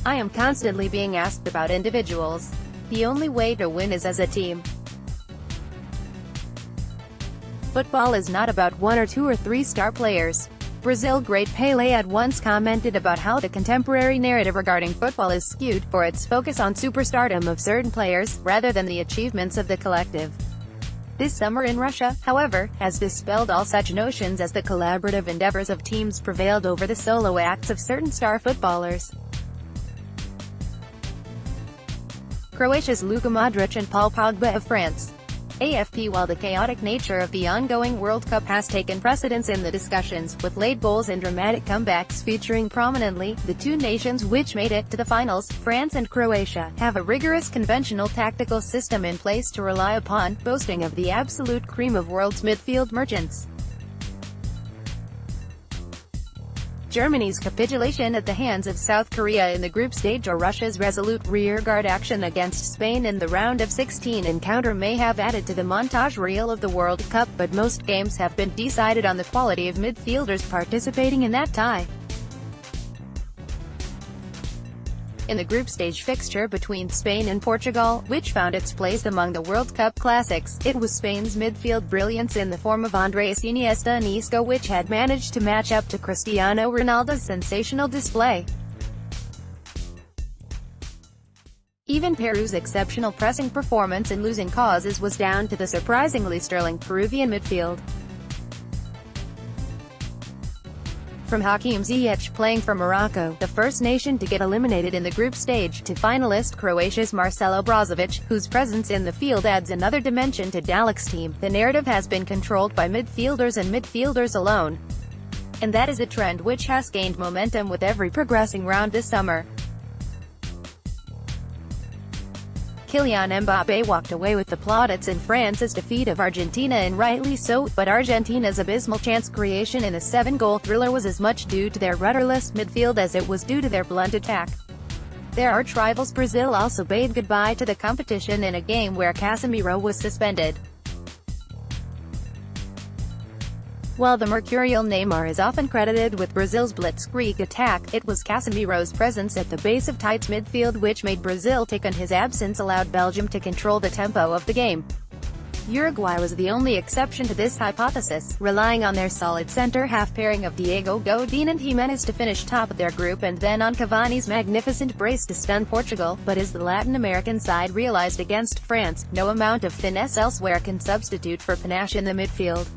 I am constantly being asked about individuals. The only way to win is as a team. Football is not about one or two or three star players. Brazil great Pele had once commented about how the contemporary narrative regarding football is skewed, for its focus on superstardom of certain players, rather than the achievements of the collective. This summer in Russia, however, has dispelled all such notions as the collaborative endeavors of teams prevailed over the solo acts of certain star footballers. Croatia's Luka Modric and Paul Pogba of France. AFP. While the chaotic nature of the ongoing World Cup has taken precedence in the discussions, with late goals and dramatic comebacks featuring prominently, the two nations which made it to the finals, France and Croatia, have a rigorous conventional tactical system in place to rely upon, boasting of the absolute cream of world's midfield merchants. Germany's capitulation at the hands of South Korea in the group stage, or Russia's resolute rearguard action against Spain in the round of 16 encounter may have added to the montage reel of the World Cup, but most games have been decided on the quality of midfielders participating in that tie. In the group stage fixture between Spain and Portugal, which found its place among the World Cup classics, it was Spain's midfield brilliance in the form of Andres Iniesta and Isco which had managed to match up to Cristiano Ronaldo's sensational display. Even Peru's exceptional pressing performance in losing causes was down to the surprisingly sterling Peruvian midfield. From Hakim Ziyech playing for Morocco, the first nation to get eliminated in the group stage, to finalist Croatia's Marcelo Brozovic, whose presence in the field adds another dimension to Dalik's team, the narrative has been controlled by midfielders and midfielders alone. And that is a trend which has gained momentum with every progressing round this summer. Kylian Mbappé walked away with the plaudits in France's defeat of Argentina, and rightly so, but Argentina's abysmal chance creation in a 7-goal thriller was as much due to their rudderless midfield as it was due to their blunt attack. Their arch-rivals Brazil also bade goodbye to the competition in a game where Casemiro was suspended. While the mercurial Neymar is often credited with Brazil's blitzkrieg attack, it was Casemiro's presence at the base of tight midfield which made Brazil tick, and his absence allowed Belgium to control the tempo of the game. Uruguay was the only exception to this hypothesis, relying on their solid center-half pairing of Diego Godin and Jimenez to finish top of their group, and then on Cavani's magnificent brace to stun Portugal. But as the Latin American side realized against France, no amount of finesse elsewhere can substitute for panache in the midfield.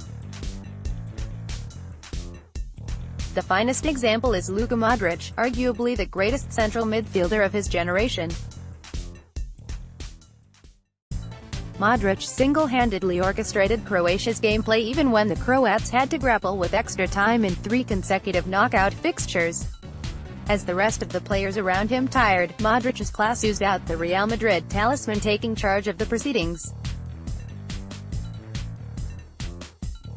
The finest example is Luka Modric, arguably the greatest central midfielder of his generation. Modric single-handedly orchestrated Croatia's gameplay even when the Croats had to grapple with extra time in 3 consecutive knockout fixtures. As the rest of the players around him tired, Modric's class oozed out, the Real Madrid talisman taking charge of the proceedings.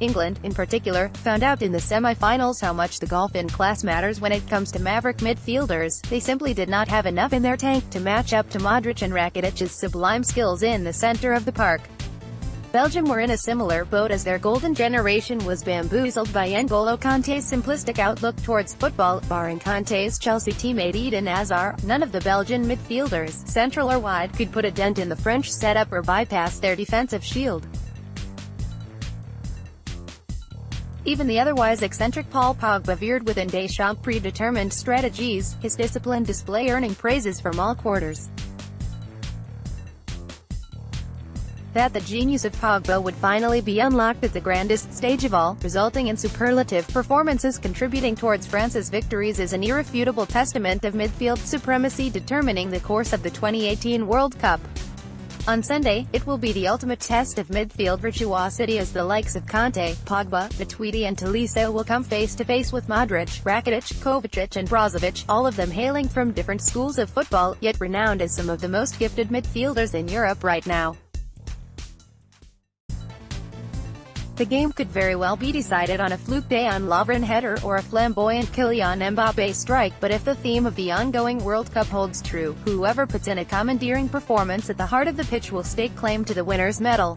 England, in particular, found out in the semi-finals how much the golf in class matters when it comes to maverick midfielders. They simply did not have enough in their tank to match up to Modric and Rakitic's sublime skills in the center of the park. Belgium were in a similar boat, as their golden generation was bamboozled by N'Golo Kanté's simplistic outlook towards football. Barring Kanté's Chelsea teammate Eden Hazard, none of the Belgian midfielders, central or wide, could put a dent in the French setup or bypass their defensive shield. Even the otherwise eccentric Paul Pogba veered within Deschamps' predetermined strategies, his disciplined display earning praises from all quarters. That the genius of Pogba would finally be unlocked at the grandest stage of all, resulting in superlative performances contributing towards France's victories, is an irrefutable testament of midfield supremacy determining the course of the 2018 World Cup. On Sunday, it will be the ultimate test of midfield virtuosity, as the likes of Kanté, Pogba, Matuidi and Tolisso will come face-to-face with Modric, Rakitic, Kovacic and Brozovic, all of them hailing from different schools of football, yet renowned as some of the most gifted midfielders in Europe right now. The game could very well be decided on a fluke Dejan Lovren header or a flamboyant Kylian Mbappé strike, but if the theme of the ongoing World Cup holds true, whoever puts in a commandeering performance at the heart of the pitch will stake claim to the winner's medal.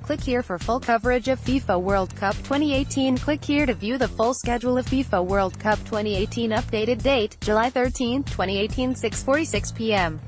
Click here for full coverage of FIFA World Cup 2018. Click here to view the full schedule of FIFA World Cup 2018. Updated date, July 13, 2018, 6:46 p.m.